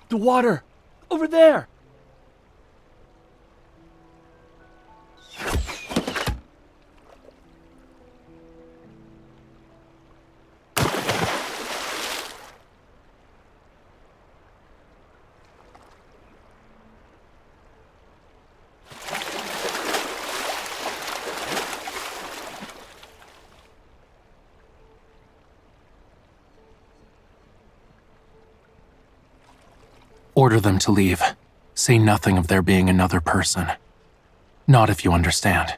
The water! Over there! Order them to leave. Say nothing of there being another person. Not if you understand.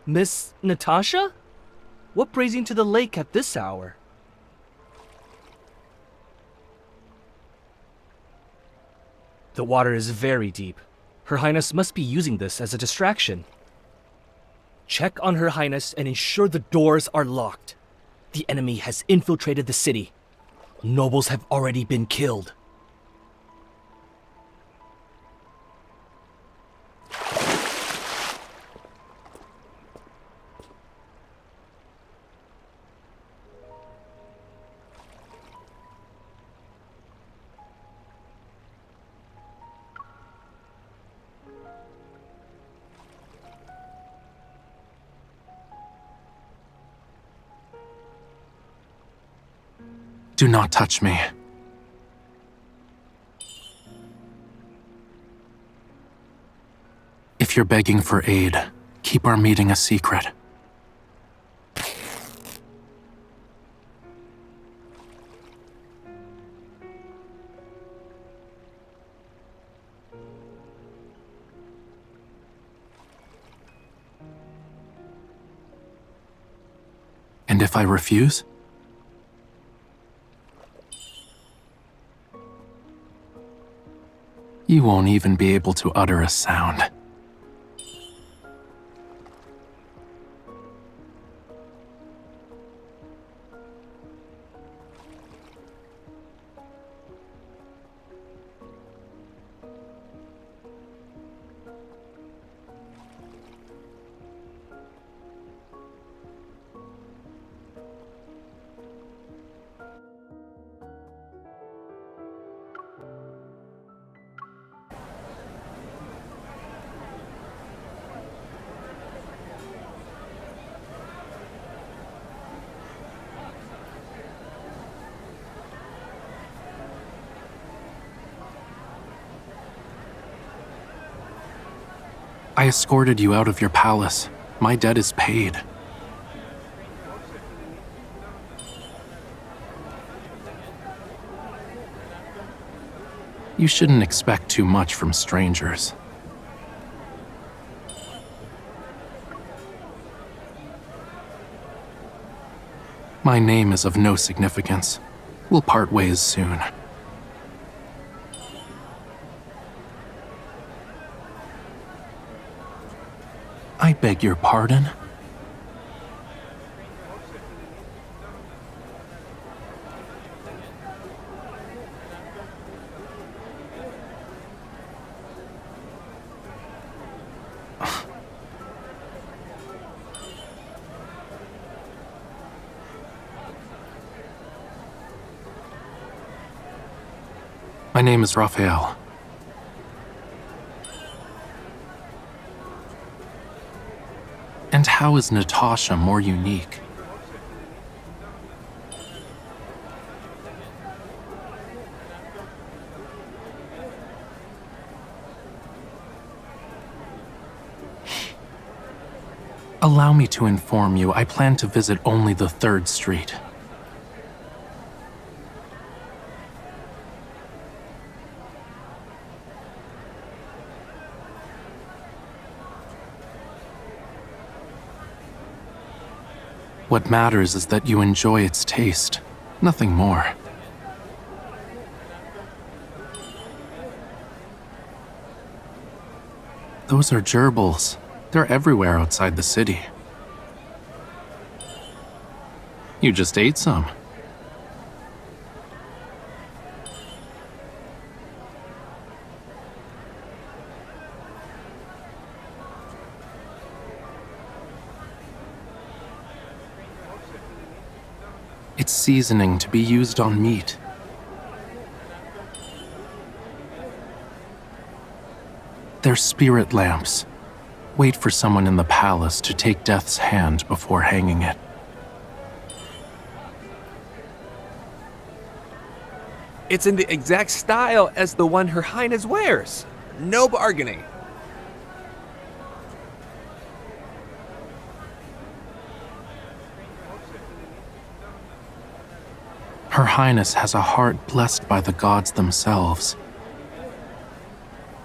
Miss Natasha? What brings you to the lake at this hour? The water is very deep. Her Highness must be using this as a distraction. Check on Her Highness and ensure the doors are locked. The enemy has infiltrated the city. Nobles have already been killed. Do not touch me. If you're begging for aid, keep our meeting a secret. And if I refuse? You won't even be able to utter a sound. I escorted you out of your palace. My debt is paid. You shouldn't expect too much from strangers. My name is of no significance. We'll part ways soon. I beg your pardon? My name is Rafayel. And how is Natasha more unique? Allow me to inform you, I plan to visit only the 3rd Street. What matters is that you enjoy its taste, nothing more. Those are gerbils. They're everywhere outside the city. You just ate some. It's seasoning to be used on meat. They're spirit lamps. Wait for someone in the palace to take Death's hand before hanging it. It's in the exact style as the one Her Highness wears. No bargaining. Her Highness has a heart blessed by the gods themselves.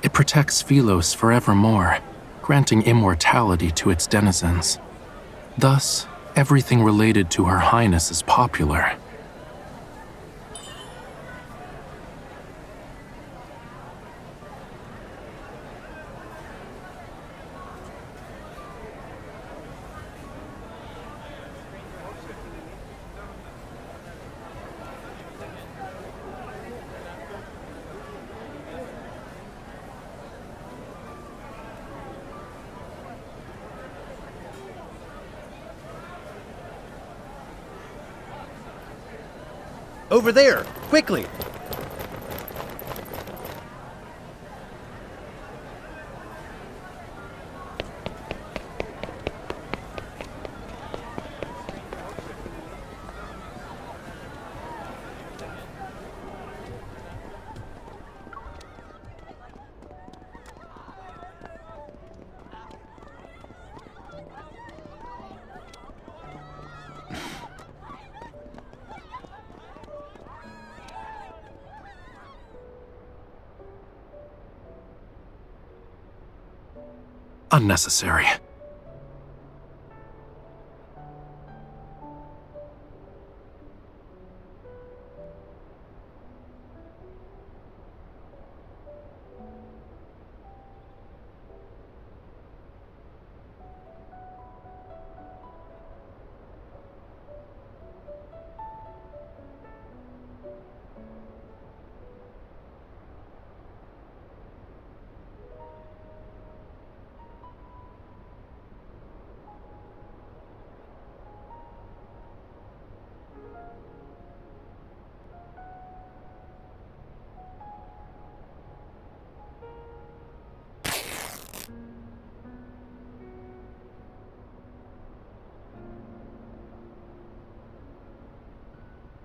It protects Philos forevermore, granting immortality to its denizens. Thus, everything related to Her Highness is popular. Over there, quickly! Unnecessary.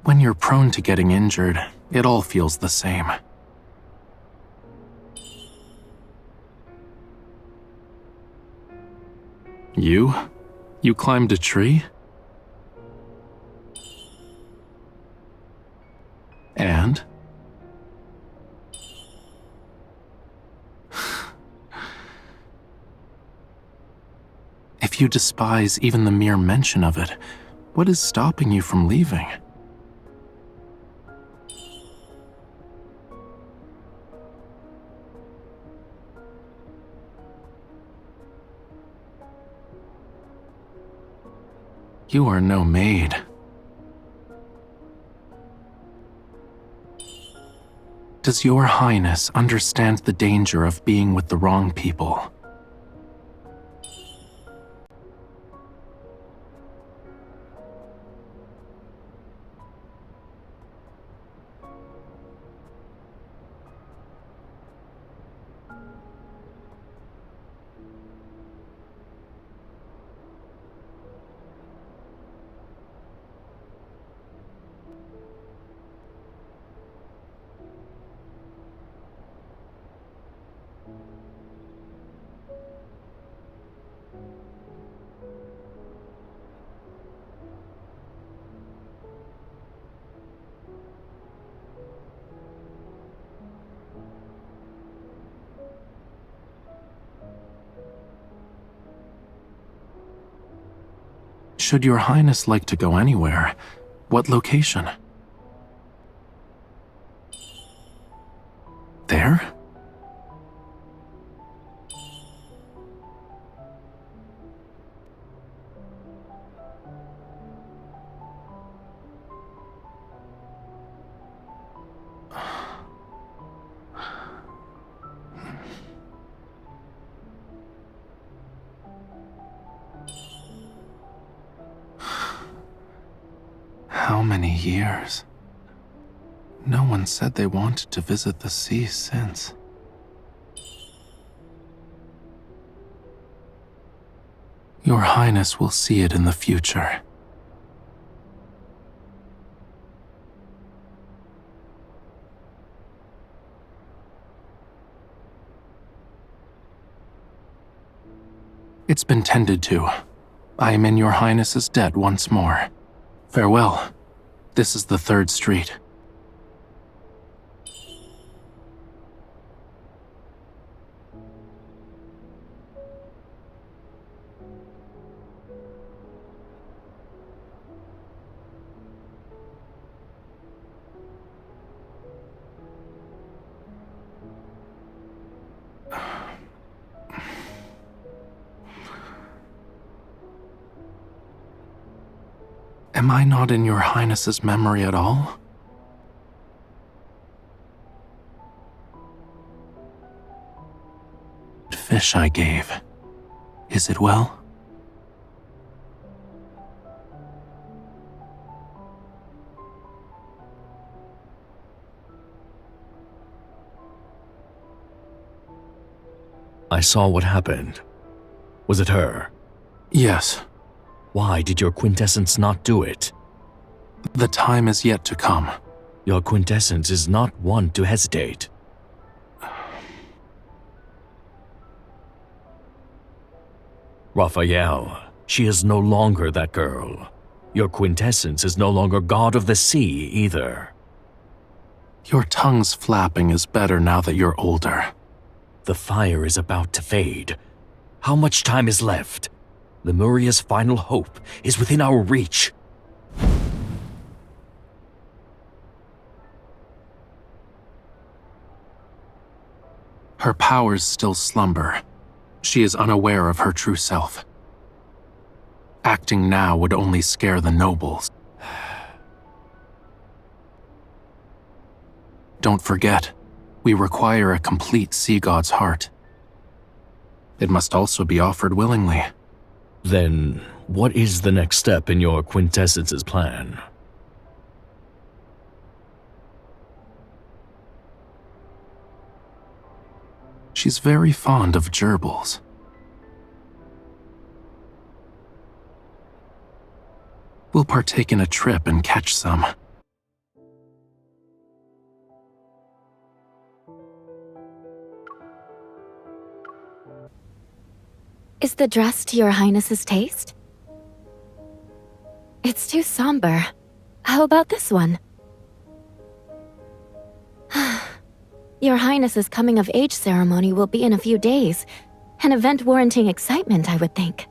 When you're prone to getting injured, it all feels the same. You? You climbed a tree? And? If you despise even the mere mention of it, what is stopping you from leaving? You are no maid. Does Your Highness understand the danger of being with the wrong people? Should your highness like to go anywhere, what location? There? How many years? No one said they wanted to visit the sea since. Your Highness will see it in the future. It's been tended to. I am in your Highness's debt once more. Farewell. This is the 3rd Street. Am I not in your Highness's memory at all? Fish I gave. Is it well? I saw what happened. Was it her? Yes. Why did your quintessence not do it? The time is yet to come. Your quintessence is not one to hesitate. Rafayel, she is no longer that girl. Your quintessence is no longer god of the sea either. Your tongue's flapping is better now that you're older. The fire is about to fade. How much time is left? Lemuria's final hope is within our reach. Her powers still slumber. She is unaware of her true self. Acting now would only scare the nobles. Don't forget, we require a complete sea god's heart. It must also be offered willingly. Then, what is the next step in your quintessence's plan? She's very fond of gerbils. We'll partake in a trip and catch some. Is the dress to your Highness's taste? It's too somber. How about this one? Your Highness's coming-of-age ceremony will be in a few days. An event warranting excitement, I would think.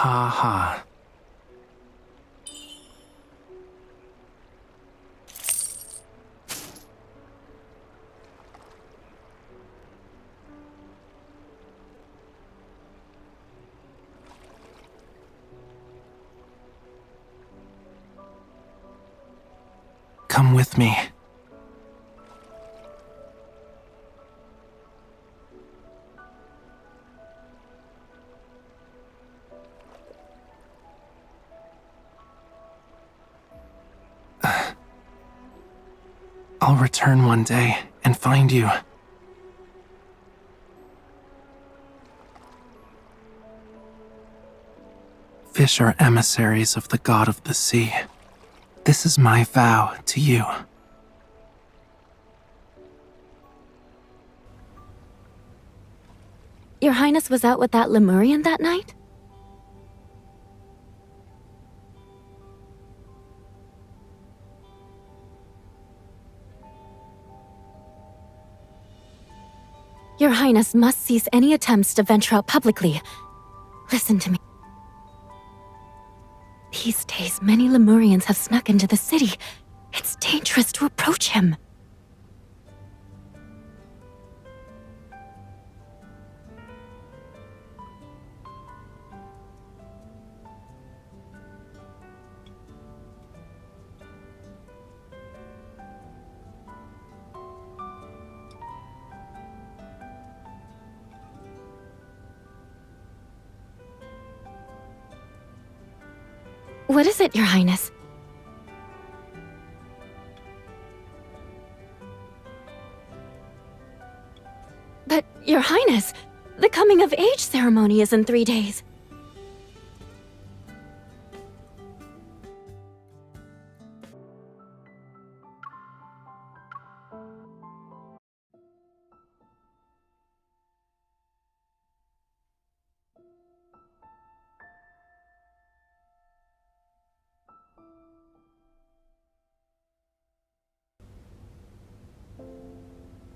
ha ha. Come with me. I'll return one day and find you. Fish are emissaries of the god of the sea. This is my vow to you. Your Highness was out with that Lemurian that night? Your Highness must cease any attempts to venture out publicly. Listen to me. These days, many Lemurians have snuck into the city. It's dangerous to approach him. What is it, Your Highness? But, Your Highness, the coming of age ceremony is in 3 days.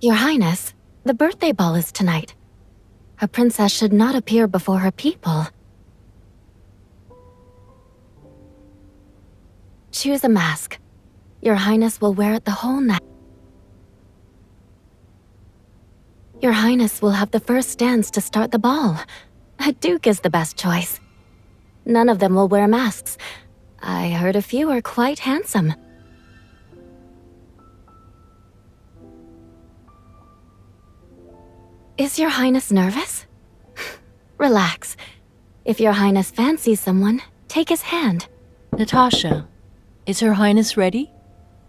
Your Highness, the birthday ball is tonight. A princess should not appear before her people. Choose a mask. Your Highness will wear it the whole night. Your Highness will have the first dance to start the ball. A duke is the best choice. None of them will wear masks. I heard a few are quite handsome. Is Your Highness nervous? Relax. If Your Highness fancies someone, take his hand. Natasha, is Her Highness ready?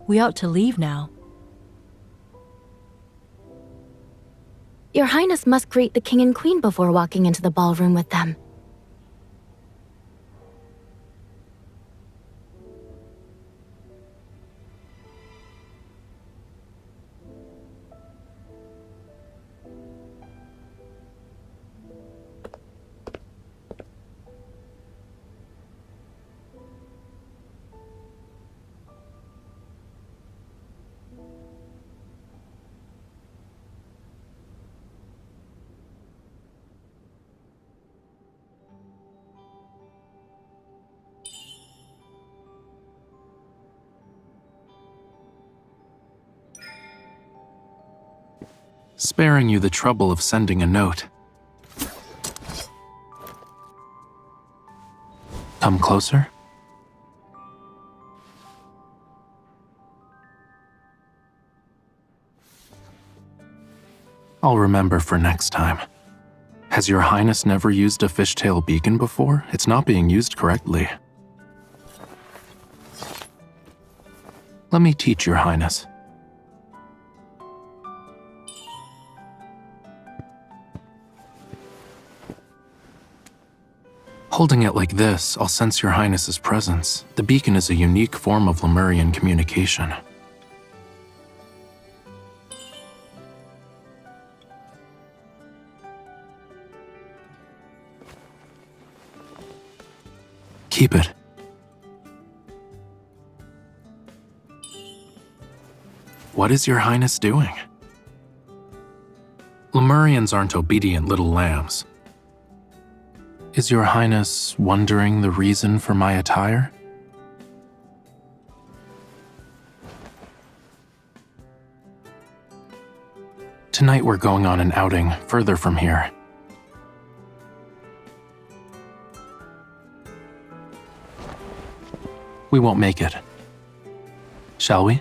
We ought to leave now. Your Highness must greet the King and Queen before walking into the ballroom with them. Sparing you the trouble of sending a note. Come closer. I'll remember for next time. Has Your Highness never used a fishtail beacon before? It's not being used correctly. Let me teach Your Highness. Holding it like this, I'll sense Your Highness's presence. The beacon is a unique form of Lemurian communication. Keep it. What is Your Highness doing? Lemurians aren't obedient little lambs. Is your highness wondering the reason for my attire? Tonight we're going on an outing further from here. We won't make it. Shall we?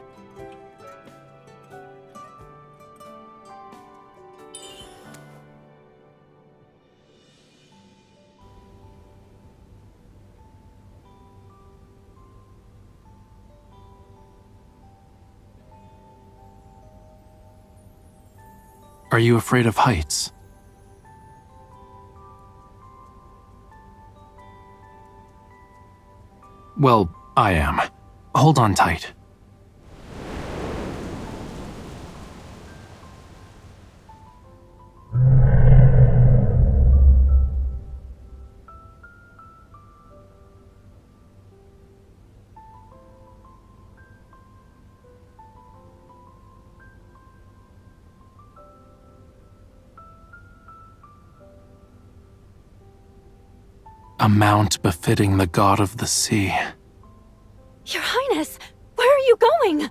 Are you afraid of heights? Well, I am. Hold on tight. A mount befitting the god of the sea. Your Highness, where are you going?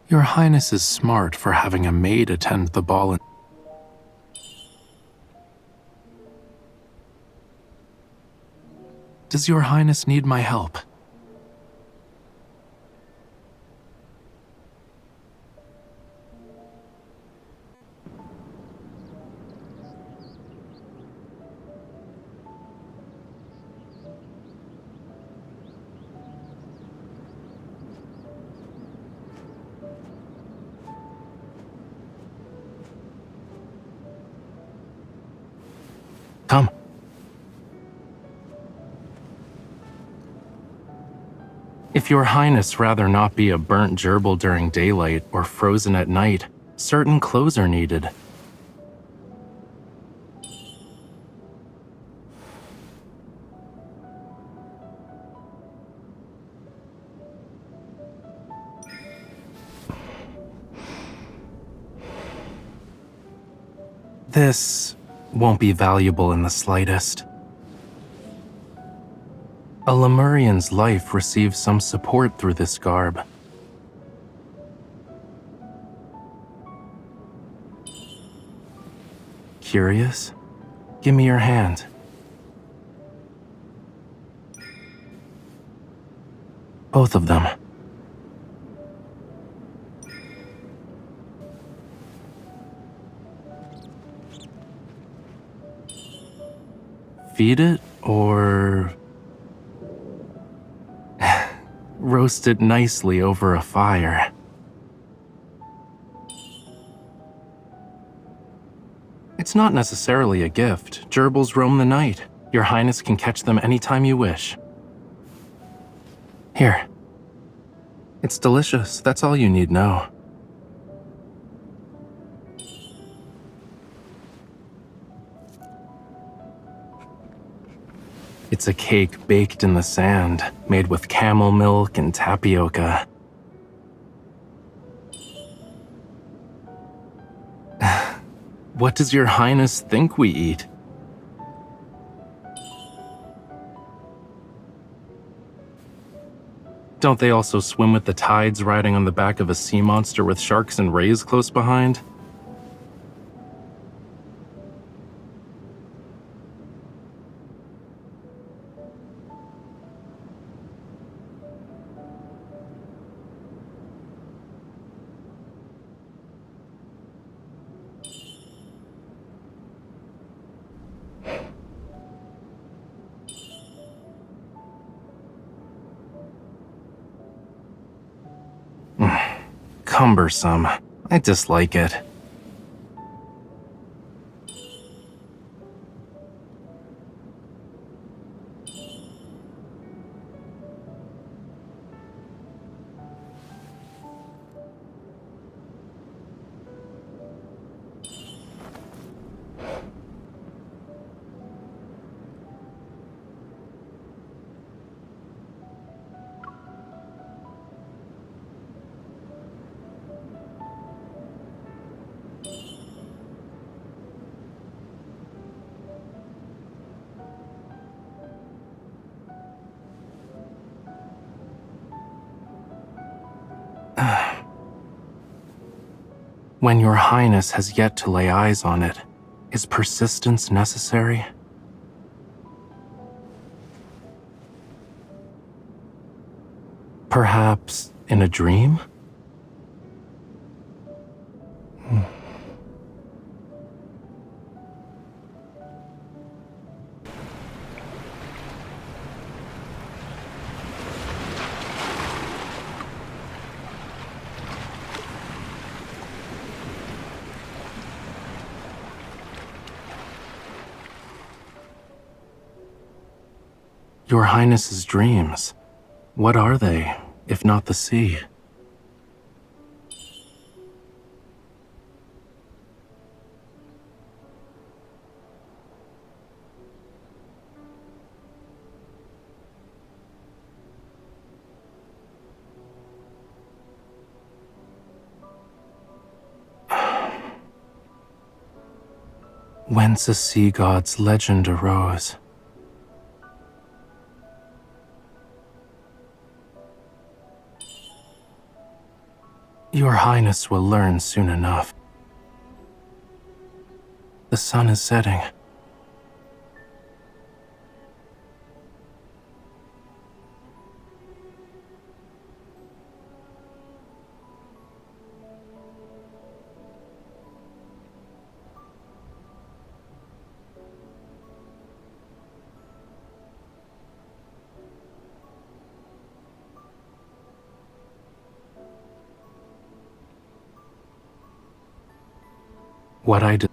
Your Highness is smart for having a maid attend the ball. Does your Highness need my help? Come. If your Highness rather not be a burnt gerbil during daylight or frozen at night, certain clothes are needed. This won't be valuable in the slightest. A Lemurian's life receives some support through this garb. Curious? Give me your hand. Both of them. Feed it or roast it nicely over a fire. It's not necessarily a gift. Gerbils roam the night. Your Highness can catch them anytime you wish. Here. It's delicious. That's all you need know. It's a cake baked in the sand, made with camel milk and tapioca. What does your Highness think we eat? Don't they also swim with the tides riding on the back of a sea monster with sharks and rays close behind? Cumbersome. I dislike it. When your Highness has yet to lay eyes on it, is persistence necessary? Perhaps in a dream? Your Highness's dreams, what are they, if not the sea? Whence a sea god's legend arose. Your Highness will learn soon enough. The sun is setting. What I did.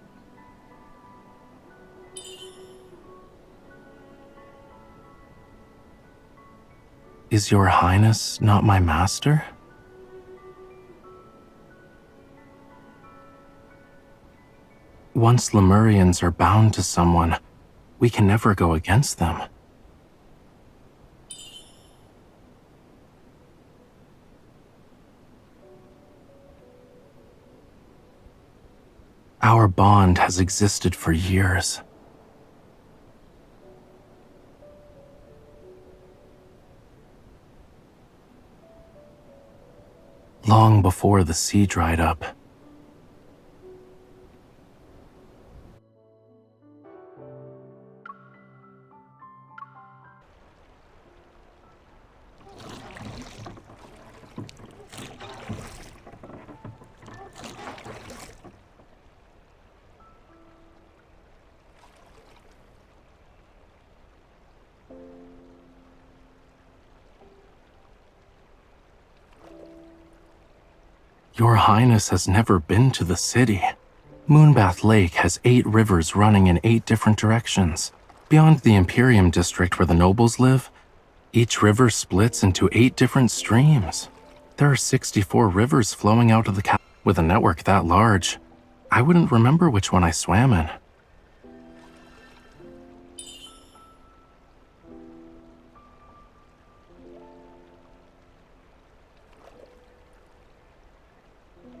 Is your Highness not my master? Once Lemurians are bound to someone, we can never go against them. Our bond has existed for years. Long before the sea dried up. Your Highness has never been to the city. Moonbath Lake has 8 rivers running in 8 different directions. Beyond the Imperium district where the nobles live, each river splits into 8 different streams. There are 64 rivers flowing out of the capital. With a network that large, I wouldn't remember which one I swam in.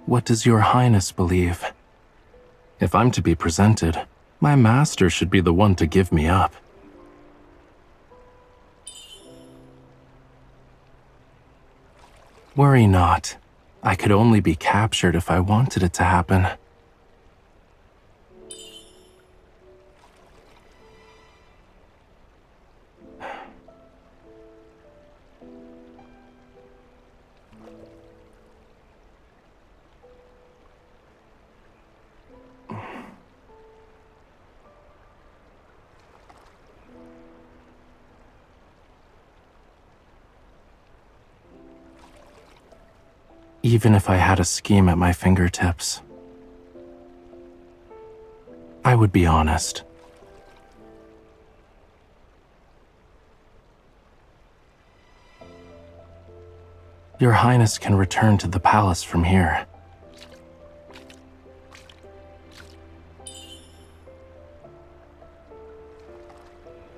What does your Highness believe? If I'm to be presented, my master should be the one to give me up. Worry not. I could only be captured if I wanted it to happen. Even if I had a scheme at my fingertips, I would be honest. Your Highness can return to the palace from here.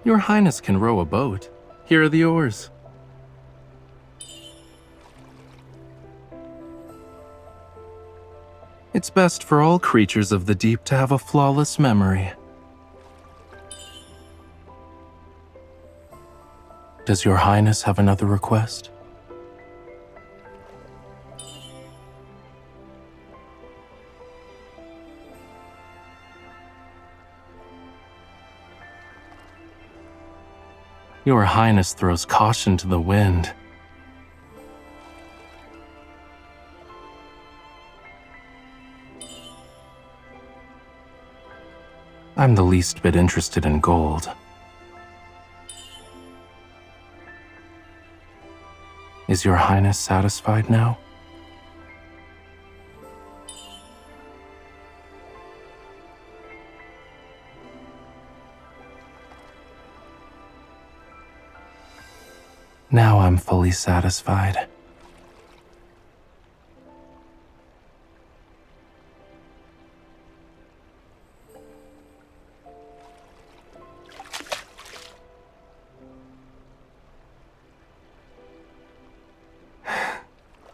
Your Highness can row a boat. Here are the oars. It's best for all creatures of the deep to have a flawless memory. Does your Highness have another request? Your Highness throws caution to the wind. I'm the least bit interested in gold. Is Your Highness satisfied now? Now I'm fully satisfied.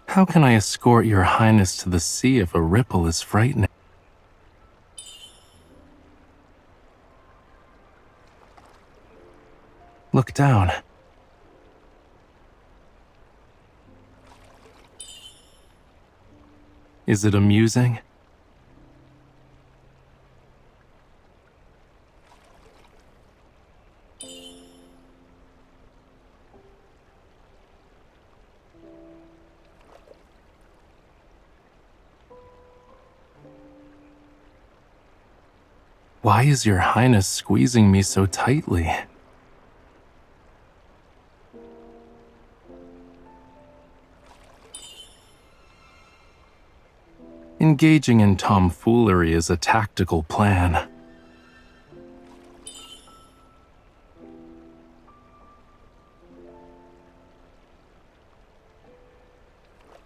How can I escort Your Highness to the sea if a ripple is frightening? Look down. Is it amusing? Why is Your Highness squeezing me so tightly? Engaging in tomfoolery is a tactical plan.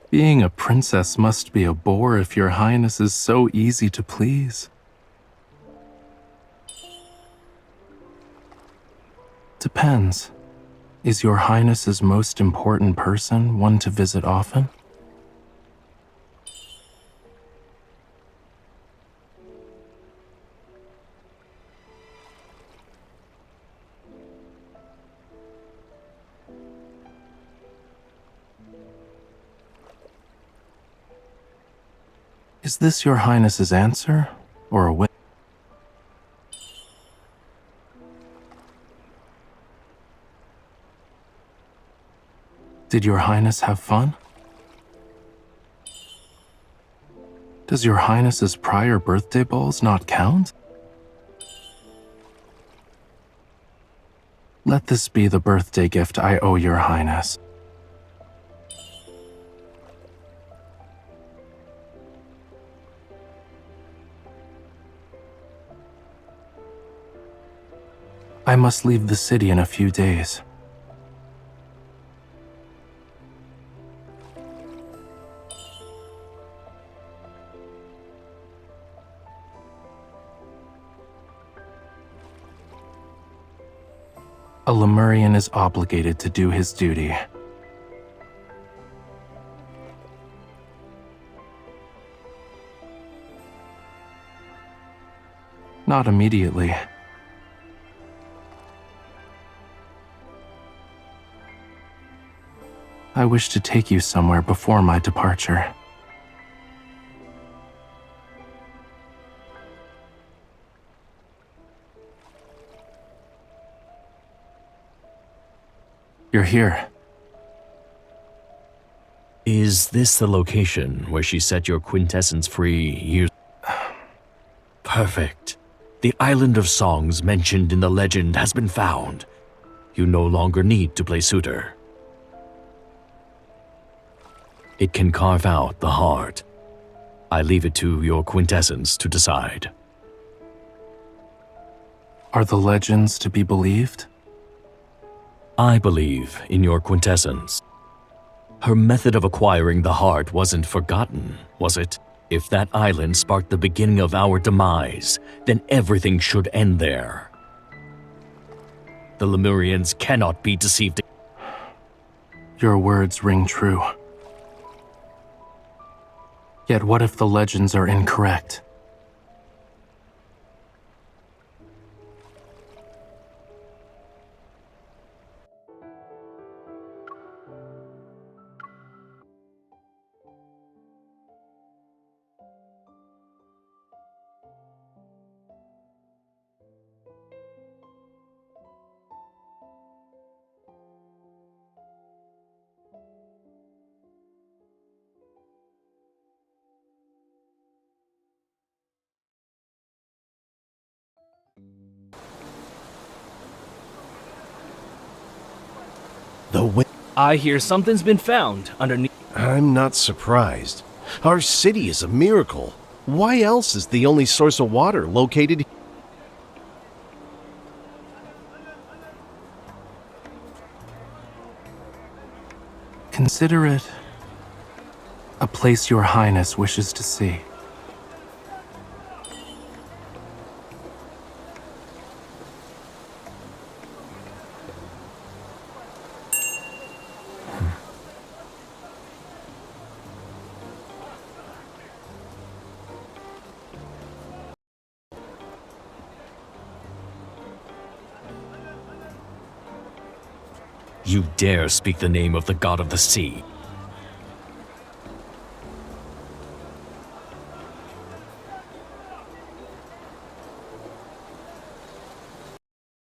Being a princess must be a bore if Your Highness is so easy to please. Depends. Is Your Highness's most important person one to visit often? Is this Your Highness's answer, or a win? Did Your Highness have fun? Does Your Highness's prior birthday balls not count? Let this be the birthday gift I owe Your Highness. I must leave the city in a few days. A Lemurian is obligated to do his duty. Not immediately. I wish to take you somewhere before my departure. You're here. Is this the location where she set your quintessence free years? Perfect. The Island of Songs mentioned in the legend has been found. You no longer need to play suitor. It can carve out the heart. I leave it to your quintessence to decide. Are the legends to be believed? I believe in your quintessence. Her method of acquiring the heart wasn't forgotten, was it? If that island sparked the beginning of our demise, then everything should end there. The Lemurians cannot be deceived. Your words ring true. Yet what if the legends are incorrect? The wind. I hear something's been found underneath. I'm not surprised. Our city is a miracle. Why else is the only source of water located here? Consider it a place your highness wishes to see. You dare speak the name of the god of the sea?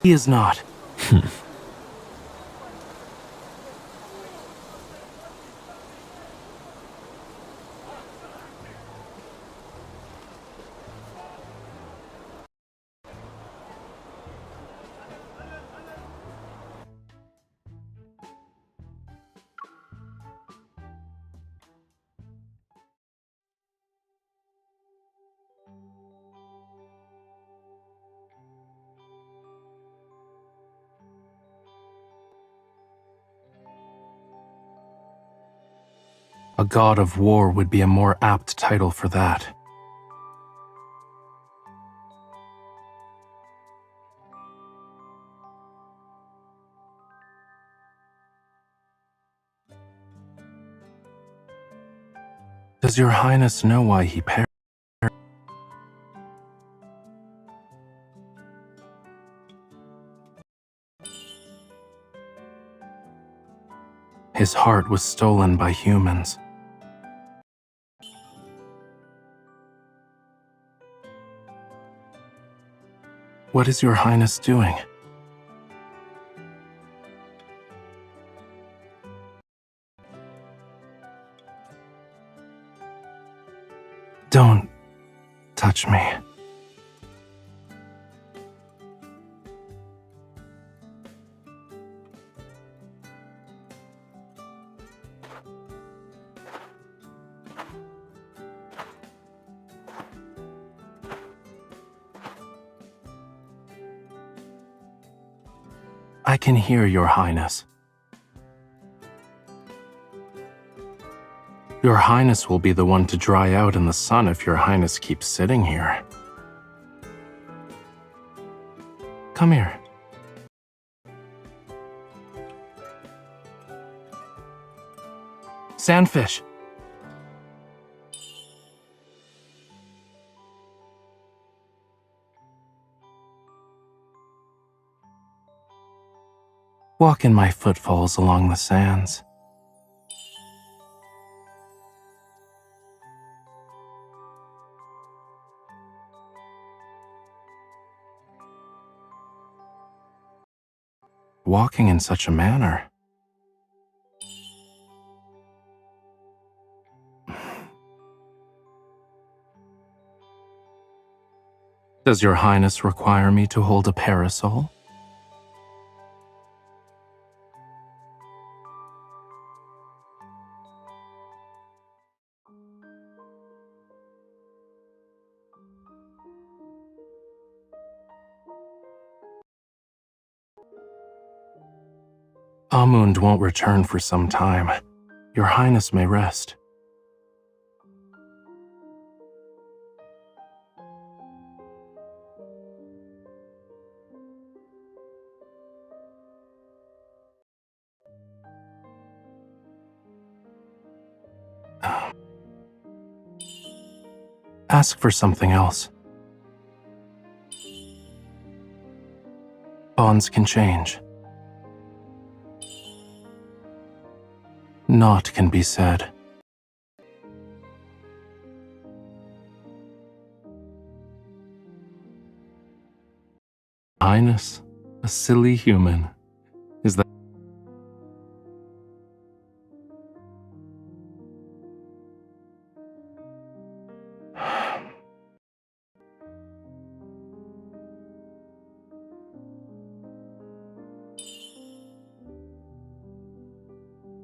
He is not. A god of war would be a more apt title for that. Does your highness know why he perished? His heart was stolen by humans. What is your highness doing? Don't touch me. I can hear your highness. Your highness will be the one to dry out in the sun if your highness keeps sitting here. Come here. Sandfish. Walk in my footfalls along the sands. Walking in such a manner. Does your highness require me to hold a parasol? Amund won't return for some time. Your highness may rest. Ask for something else. Bonds can change. Naught can be said. Highness, a silly human. Is that...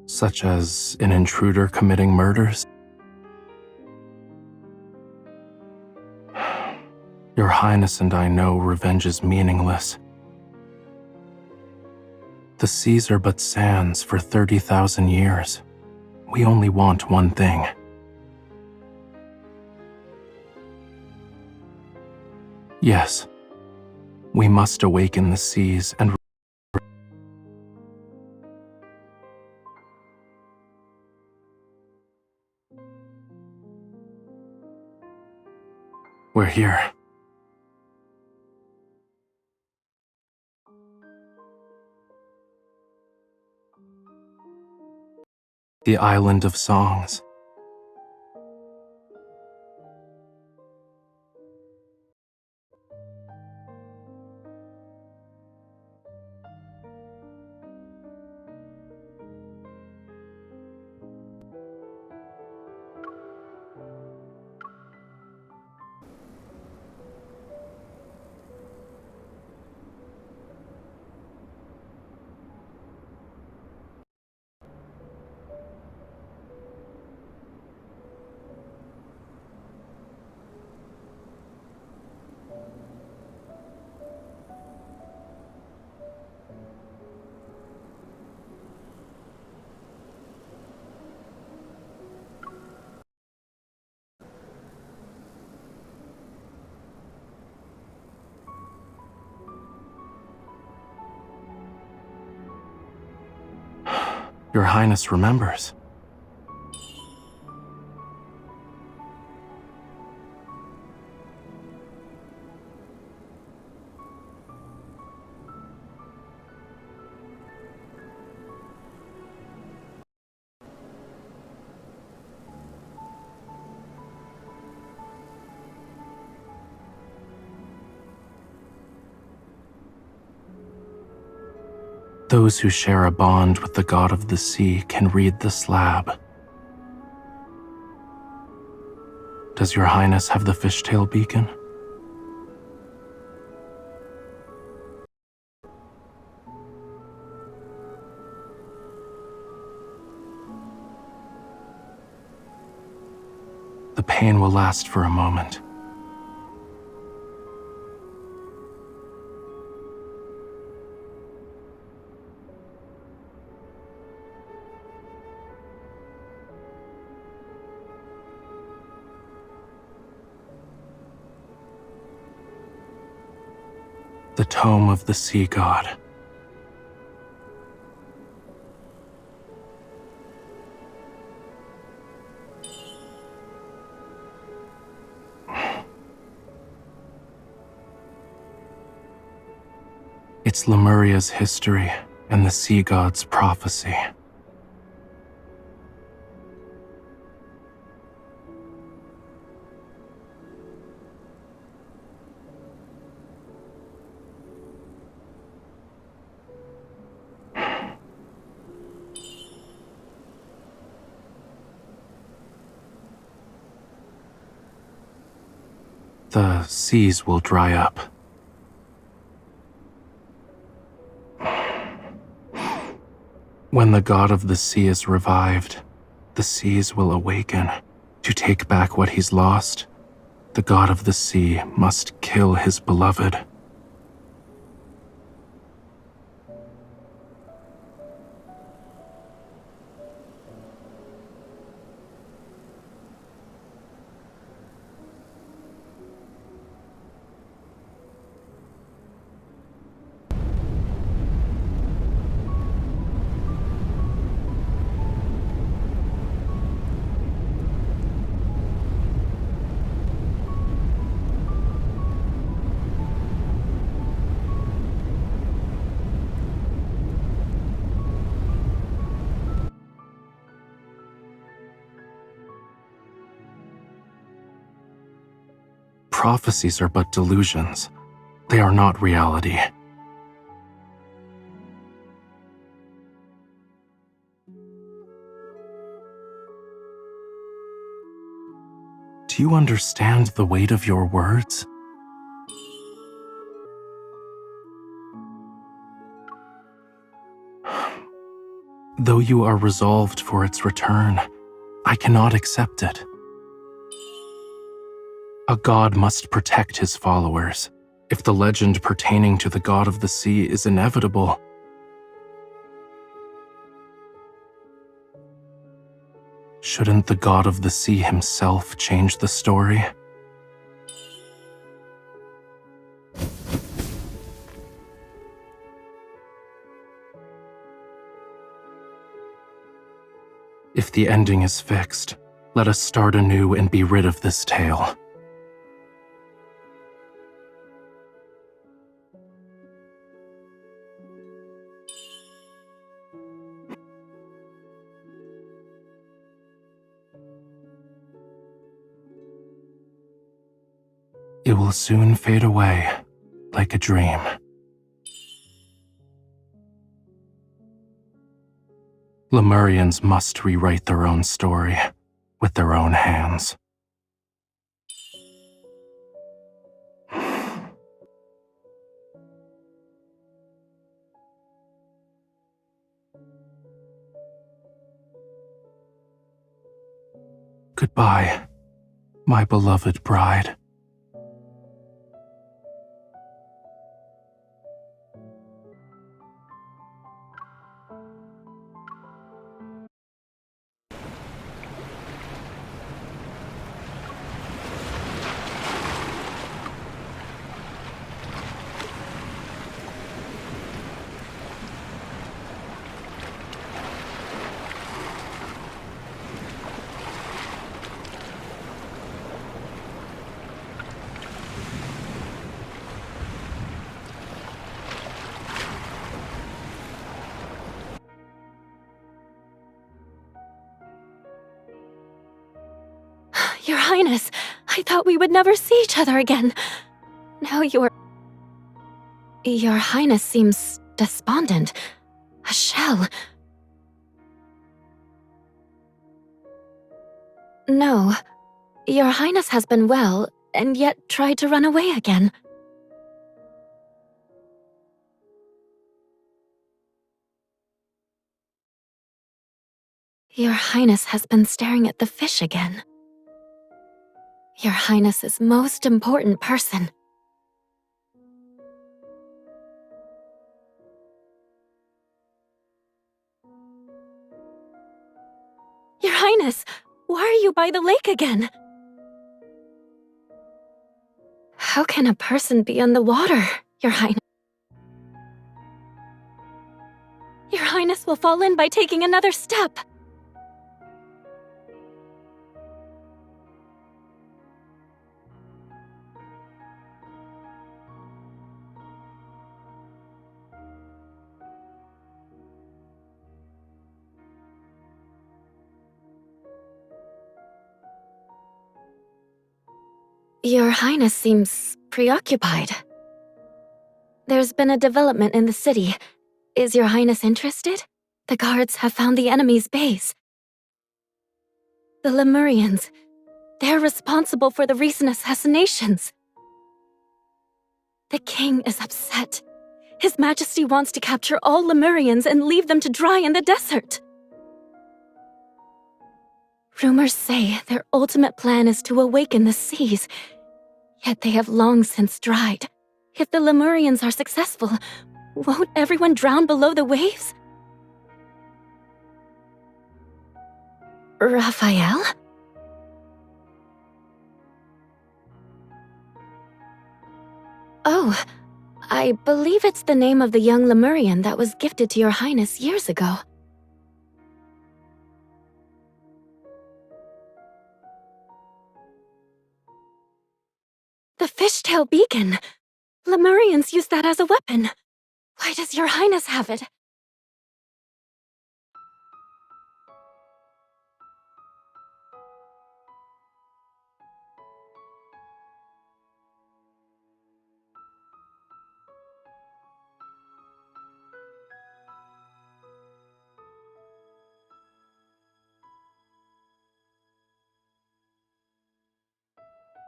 such as an intruder committing murders? Your Highness and I know revenge is meaningless. The seas are but sands for 30,000 years. We only want one thing. Yes, we must awaken the seas and we're here. The Island of Songs. Your Highness remembers. Those who share a bond with the god of the sea can read the slab. Does your Highness have the fishtail beacon? The pain will last for a moment. The Tome of the Sea God. It's Lemuria's history and the sea god's prophecy. The seas will dry up. When the god of the sea is revived, the seas will awaken. To take back what he's lost, the god of the sea must kill his beloved. Prophecies are but delusions. They are not reality. Do you understand the weight of your words? Though you are resolved for its return, I cannot accept it. A god must protect his followers. If the legend pertaining to the god of the sea is inevitable, shouldn't the god of the sea himself change the story? If the ending is fixed, let us start anew and be rid of this tale. It will soon fade away, like a dream. Lemurians must rewrite their own story, with their own hands. Goodbye, my beloved bride. Your Highness, I thought we would never see each other again. Now Your Highness seems despondent. A shell. No. Your Highness has been well, and yet tried to run away again. Your Highness has been staring at the fish again. Your Highness's most important person. Your Highness, why are you by the lake again? How can a person be on the water, Your Highness? Your Highness will fall in by taking another step. Your Highness seems preoccupied. There's been a development in the city. Is Your Highness interested? The guards have found the enemy's base. The Lemurians. They're responsible for the recent assassinations. The king is upset. His Majesty wants to capture all Lemurians and leave them to dry in the desert. Rumors say their ultimate plan is to awaken the seas, yet they have long since dried. If the Lemurians are successful, won't everyone drown below the waves? Rafayel? Oh, I believe it's the name of the young Lemurian that was gifted to Your Highness years ago. The fishtail beacon! Lemurians use that as a weapon. Why does Your Highness have it?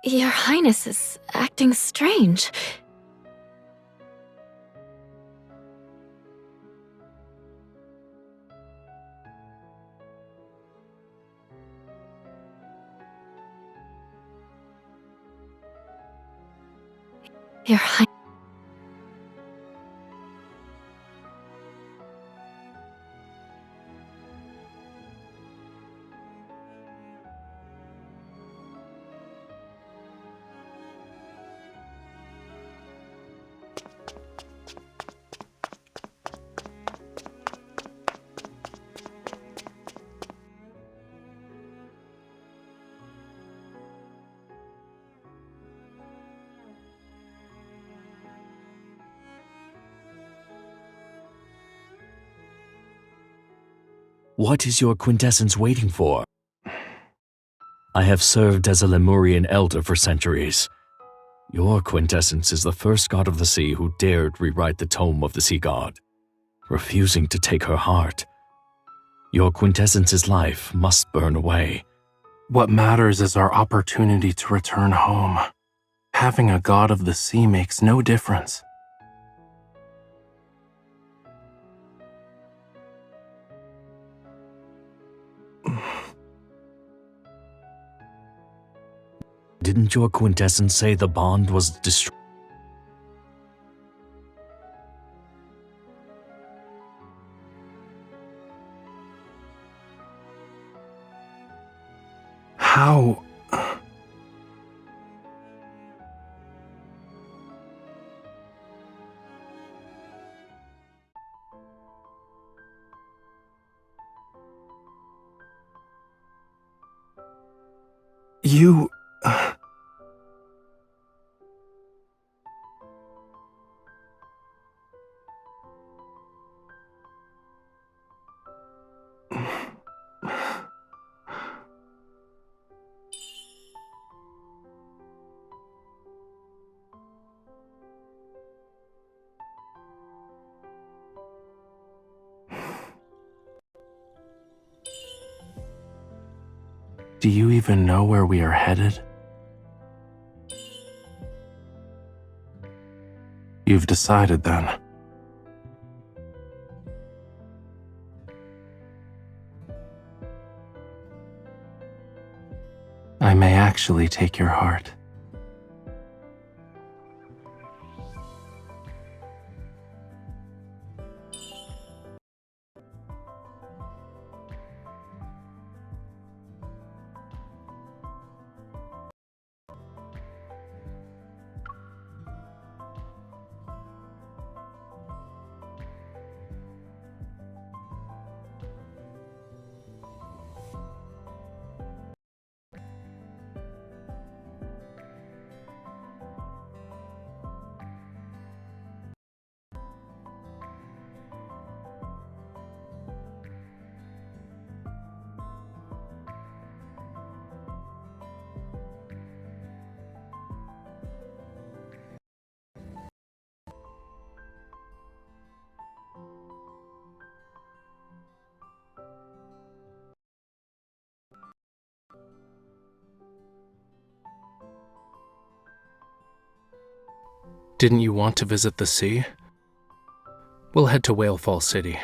Your Highness is acting strange. Your Highness. What is your quintessence waiting for? I have served as a Lemurian elder for centuries. Your quintessence is the first god of the sea who dared rewrite the tome of the sea god, refusing to take her heart. Your quintessence's life must burn away. What matters is our opportunity to return home. Having a god of the sea makes no difference. Didn't your quintessence say the bond was destroyed? How? You... Do you even know where we are headed? You've decided then. I may actually take your heart. Didn't you want to visit the sea? We'll head to Whalefall City.